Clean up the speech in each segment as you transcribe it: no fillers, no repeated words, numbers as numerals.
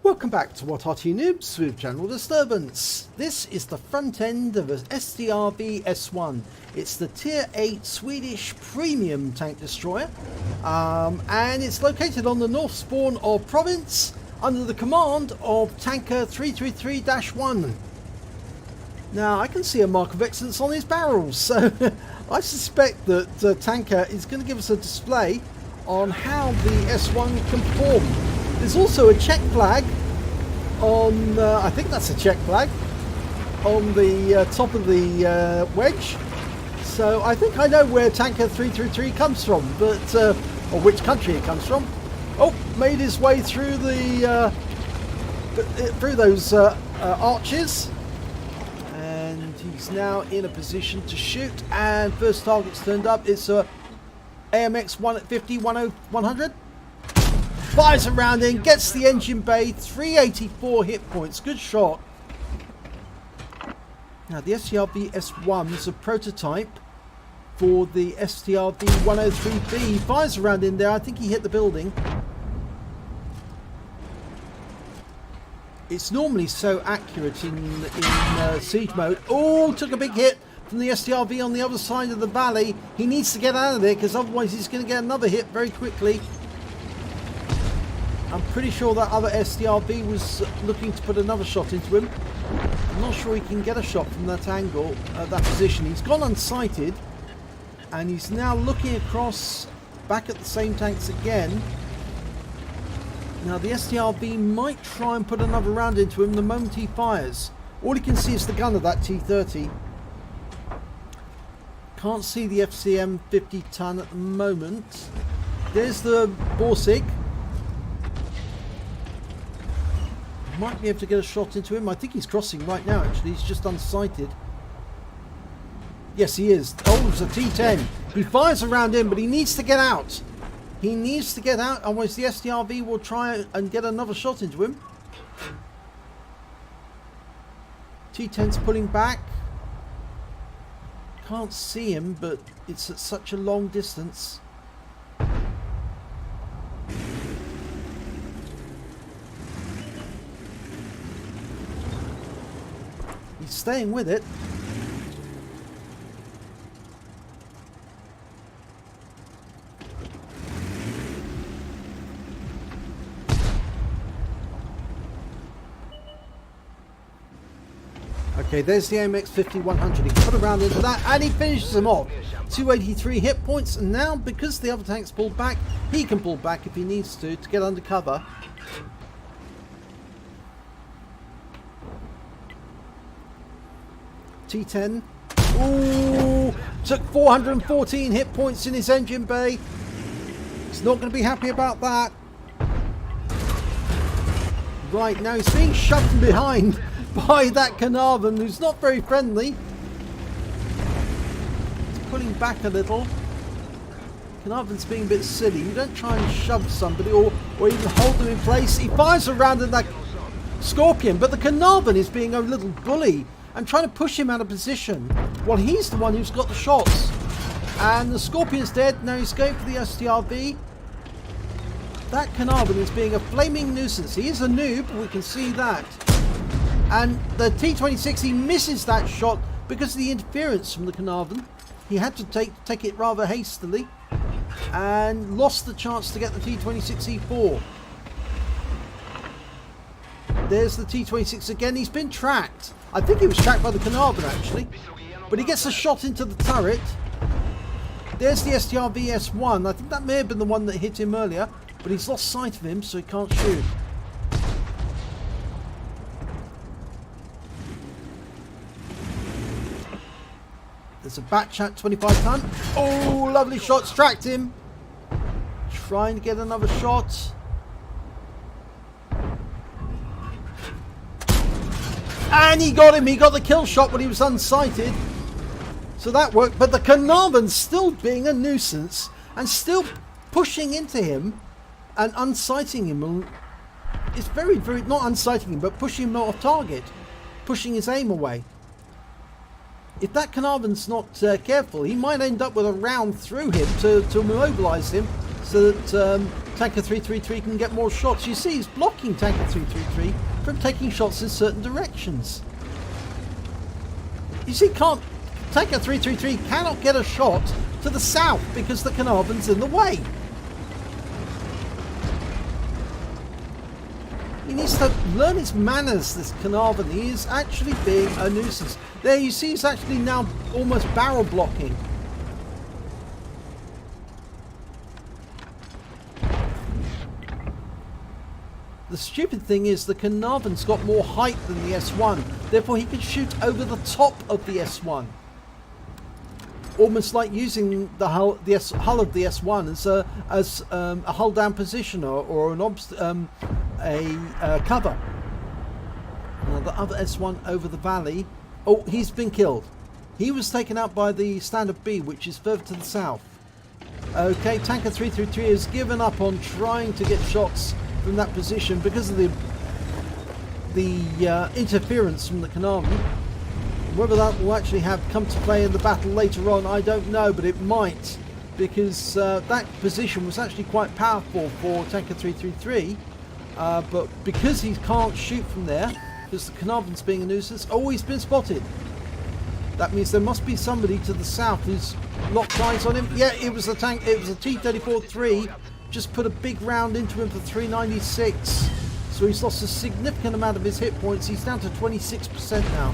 Welcome back to What Arty Noobs with General Disturbance. This is the front end of an Strv S1. It's the Tier 8 Swedish premium tank destroyer, and it's located on the north spawn of Province under the command of Tanker 333-1. Now I can see a mark of excellence on his barrels, so I suspect that Tanker is going to give us a display on how the S1 can perform. There's also a check flag on, I think that's a check flag, on the top of the wedge. So I think I know where Tanker 333 comes from, but or which country it comes from. Oh, made his way through the through those arches, and he's now in a position to shoot. And first target's turned up. It's a AMX 150 100. Fires around in, gets the engine bay, 384 hit points. Good shot. Now the Strv S1 is a prototype for the Strv 103B. He fires around in there. I think he hit the building. It's normally so accurate in siege mode. Oh, took a big hit from the Strv on the other side of the valley. He needs to get out of there because otherwise he's going to get another hit very quickly. I'm pretty sure that other Strv was looking to put another shot into him. I'm not sure he can get a shot from that angle, that position. He's gone unsighted, and he's now looking across back at the same tanks again. Now the Strv might try and put another round into him the moment he fires. All he can see is the gun of that T30. Can't see the FCM 50 ton at the moment. There's the Borsig. Might be able to get a shot into him. I think he's crossing right now, actually. He's just unsighted. Yes, he is. Oh, it's a T10. He fires around him, but he needs to get out. He needs to get out, otherwise the Strv will try and get another shot into him. T10's pulling back. Can't see him, but it's at such a long distance. He's staying with it. Okay, there's the AMX 50-100. He put a round into that and he finishes him off. 283 hit points, and now because the other tank's pulled back, he can pull back if he needs to get under cover. T10. Ooh, took 414 hit points in his engine bay. He's not going to be happy about that. Right, now he's being shoved from behind by that Carnarvon, who's not very friendly. He's pulling back a little. Carnarvon's being a bit silly. You don't try and shove somebody or even hold them in place. He fires around in that Scorpion, but the Carnarvon is being a little bully and trying to push him out of position. Well, he's the one who's got the shots. And the Scorpion's dead. Now he's going for the Strv. That Carnarvon is being a flaming nuisance. He is a noob, we can see that. And the T26, he misses that shot because of the interference from the Carnarvon. He had to take it rather hastily and lost the chance to get the T26E4. There's the T26 again. He's been tracked. I think he was tracked by the Carnarvon actually, but he gets a shot into the turret. There's the Strv S1. I think that may have been the one that hit him earlier, but he's lost sight of him, so he can't shoot. There's a Batchat 25 ton. Oh, lovely shots, tracked him. Trying to get another shot. And he got him. He got the kill shot when he was unsighted. So that worked. But the Carnarvon's still being a nuisance and still pushing into him and unsighting him. It's very, very, not unsighting him, but pushing him off target. Pushing his aim away. If that Carnarvon's not careful, he might end up with a round through him to immobilise him so that Tanker 333 can get more shots. You see he's blocking Tanker 333 from taking shots in certain directions. You see, Tanker 333 cannot get a shot to the south because the Carnarvon's in the way. He needs to learn his manners, this Carnarvon. He is actually being a nuisance. There you see he's actually now almost barrel blocking. The stupid thing is the Carnarvon's got more height than the S1, therefore he can shoot over the top of the S1. Almost like using the hull of the S1 as a hull down position or an cover. Now the other S1 over the valley. Oh, he's been killed. He was taken out by the Standard B, which is further to the south. Okay, Tanker 333 has given up on trying to get shots from that position because of the interference from the Carnarvon. Whether that will actually have come to play in the battle later on, I don't know, but it might, because that position was actually quite powerful for Tanker 333, but because he can't shoot from there, because the Carnarvon's being a nuisance. Oh, he's been spotted. That means there must be somebody to the south who's locked eyes on him. Yeah, it was a tank. It was a T-34-3. Just put a big round into him for 396. So he's lost a significant amount of his hit points. He's down to 26% now.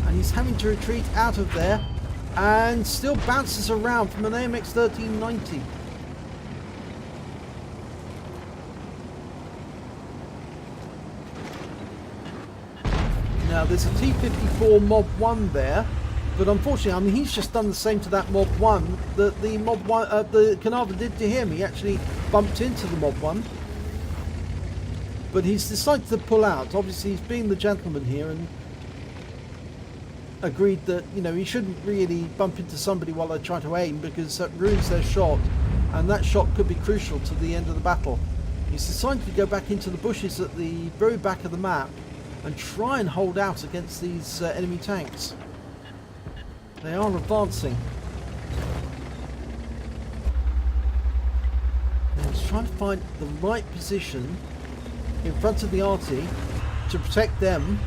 And he's having to retreat out of there. And still bounces around from an AMX 1390. Now there's a T-54 Mob 1 there. But unfortunately, I mean, he's just done the same to that Mob 1 that the Mob 1, the Carnarvon did to him. He actually bumped into the Mob 1. But he's decided to pull out. Obviously, he's being the gentleman here and agreed that, you know, he shouldn't really bump into somebody while they're trying to aim because that ruins their shot. And that shot could be crucial to the end of the battle. He's decided to go back into the bushes at the very back of the map and try and hold out against these enemy tanks. They are advancing. And he's trying to find the right position in front of the Arty to protect them.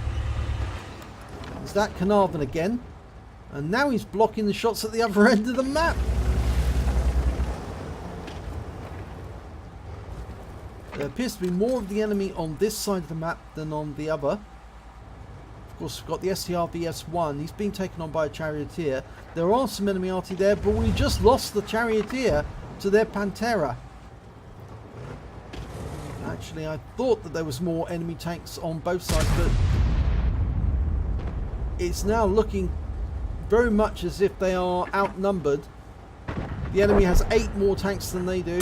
There's that Carnarvon again. And now he's blocking the shots at the other end of the map. There appears to be more of the enemy on this side of the map than on the other. Of course, we've got the Strv S1. He's been taken on by a charioteer. There are some enemy Arty there, but we just lost the charioteer to their Pantera. Actually, I thought that there was more enemy tanks on both sides, but it's now looking very much as if they are outnumbered. The enemy has 8 more tanks than they do.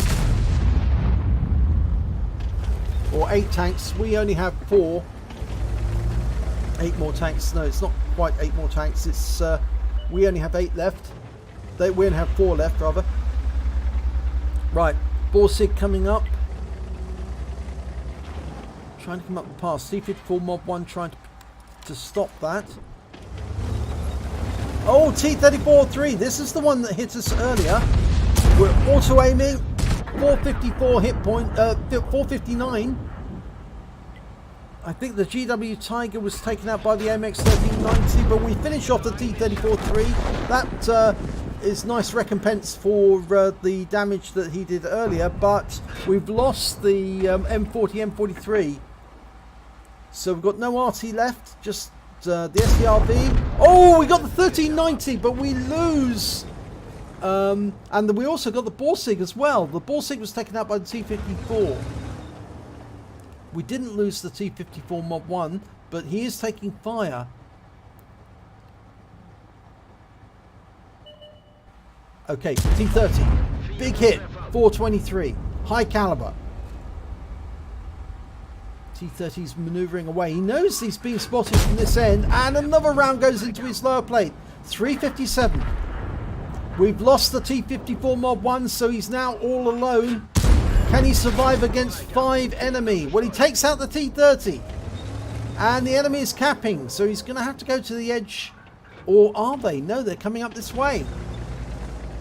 Or 8 tanks. We only have 4. 8 more tanks. No, it's not quite 8 more tanks. It's we only have 8 left. We only have 4 left, rather. Right, Borsig coming up. Trying to come up the pass. T-54 Mob 1 trying to stop that. Oh, T-34-3. This is the one that hit us earlier. We're auto-aiming. 454 hit point. 459. I think the GW Tiger was taken out by the MX 1390, but we finish off the T-34-3. That is nice recompense for the damage that he did earlier, but we've lost the M40, M43. So we've got no Arty left, just the SDRV. Oh, we got the 1390, but we lose. And we also got the Borsig as well. The Borsig was taken out by the T-54. We didn't lose the T-54 Mob 1, but he is taking fire. Okay, T-30. Big hit, 423. High caliber. T-30's manoeuvring away. He knows he's being spotted from this end, and another round goes into his lower plate. 357. We've lost the T-54 Mob 1, so he's now all alone. Can he survive against 5 enemy? Well, he takes out the T-30. And the enemy is capping, so he's going to have to go to the edge. Or are they? No, they're coming up this way.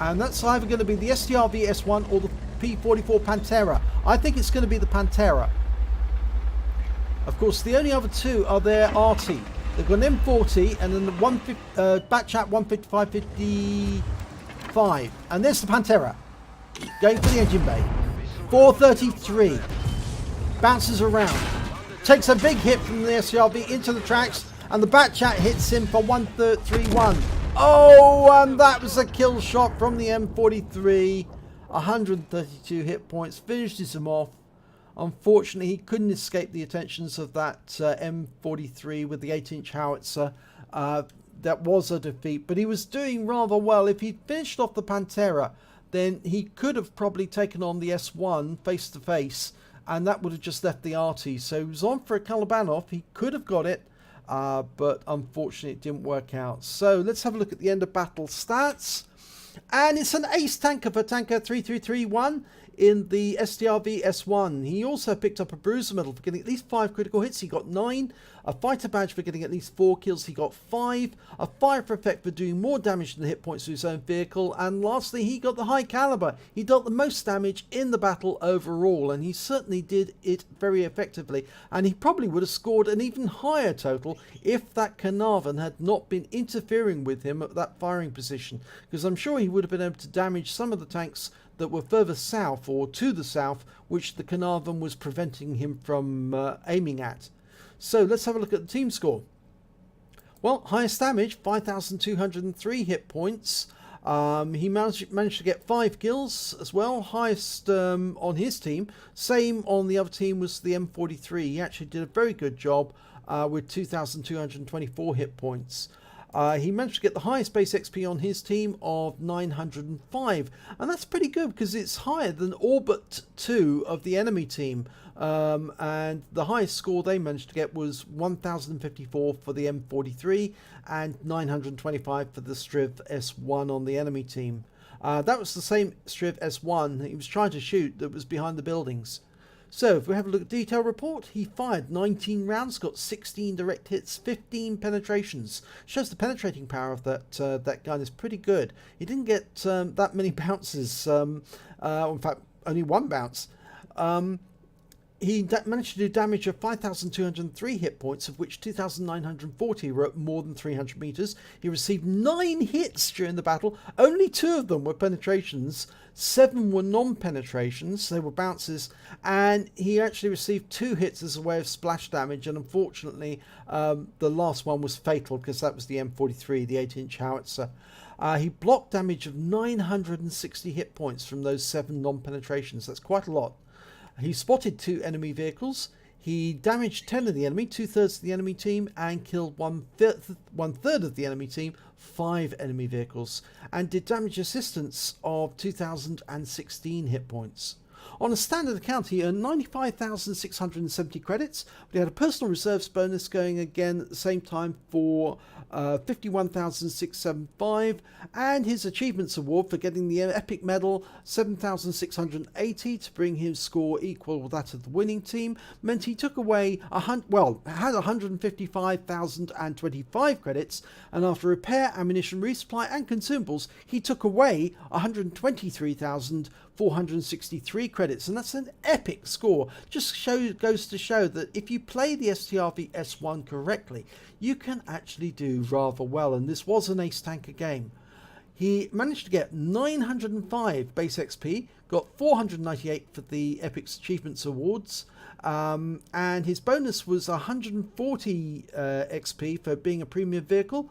And that's either going to be the Strv S1 or the P44 Pantera. I think it's going to be the Pantera. Of course, the only other two are their Arty. They've got an M40 and then the Batchat 155. And there's the Pantera. Going for the engine bay. 433. Bounces around. Takes a big hit from the SCRV into the tracks. And the Batchat hits him for 131. Oh, and that was a kill shot from the M43. 132 hit points. Finishes him off. Unfortunately, he couldn't escape the attentions of that M43 with the 8-inch howitzer. That was a defeat, but he was doing rather well. If he'd finished off the Pantera, then he could have probably taken on the S1 face to face, and that would have just left the Arty. So he was on for a Calibre. He could have got it, but unfortunately it didn't work out. So let's have a look at the end of battle stats. And it's an ace tanker for Tanker 3331 in the STRV S1. He also picked up a bruiser medal for getting at least 5 critical hits. He got 9. A fighter badge for getting at least 4 kills. He got 5. A fire effect for doing more damage than the hit points to his own vehicle. And lastly, he got the high caliber. He dealt the most damage in the battle overall, and he certainly did it very effectively. And he probably would have scored an even higher total if that Carnarvon had not been interfering with him at that firing position, because I'm sure he would have been able to damage some of the tanks that were further south or to the south, which the Carnarvon was preventing him from aiming at. So let's have a look at the team score. Well, highest damage, 5,203 hit points. He managed to get 5 kills as well. Highest on his team. Same on the other team was the M43. He actually did a very good job with 2,224 hit points. He managed to get the highest base XP on his team of 905, and that's pretty good because it's higher than all but 2 of the enemy team, and the highest score they managed to get was 1,054 for the M43 and 925 for the Strv S1 on the enemy team. That was the same Strv S1 he was trying to shoot that was behind the buildings. So if we have a look at detail report, he fired 19 rounds, got 16 direct hits, 15 penetrations. Shows the penetrating power of that gun is pretty good. He didn't get that many bounces, in fact only 1 bounce. He managed to do damage of 5,203 hit points, of which 2,940 were at more than 300 meters. He received 9 hits during the battle. Only 2 of them were penetrations. 7 were non-penetrations. They were bounces. And he actually received 2 hits as a way of splash damage. And unfortunately, the last one was fatal because that was the M43, the 8-inch howitzer. He blocked damage of 960 hit points from those 7 non-penetrations. That's quite a lot. He spotted 2 enemy vehicles. He damaged 10 of the enemy, 2/3 of the enemy team, and killed one third of the enemy team, 5 enemy vehicles, and did damage assistance of 2,016 hit points. On a standard account, he earned 95,670 credits, but he had a personal reserves bonus going again at the same time for 51,675, and his achievements award for getting the epic medal 7,680 to bring his score equal with that of the winning team meant he took away had 155,025 credits, and after repair, ammunition resupply and consumables he took away 123,463 credits, and that's an epic score. Just goes to show that if you play the STRV S1 correctly, you can actually do rather well, and this was an ace tanker game. He managed to get 905 base XP, got 498 for the Epic's Achievements Awards, and his bonus was 140 XP for being a premium vehicle.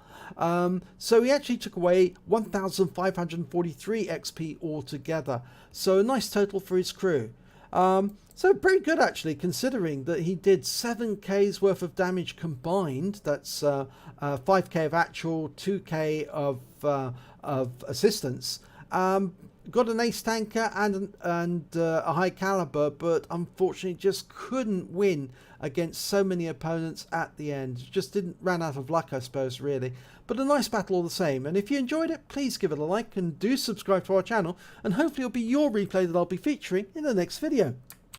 So he actually took away 1,543 XP altogether. So a nice total for his crew. So pretty good actually, considering that he did 7k's worth of damage combined. That's 5k of actual, 2k of assistance. Got an ace tanker and a high caliber, but unfortunately just couldn't win against so many opponents at the end. Just ran out of luck, I suppose, really. But a nice battle all the same. And if you enjoyed it, please give it a like and do subscribe to our channel, and hopefully it'll be your replay that I'll be featuring in the next video.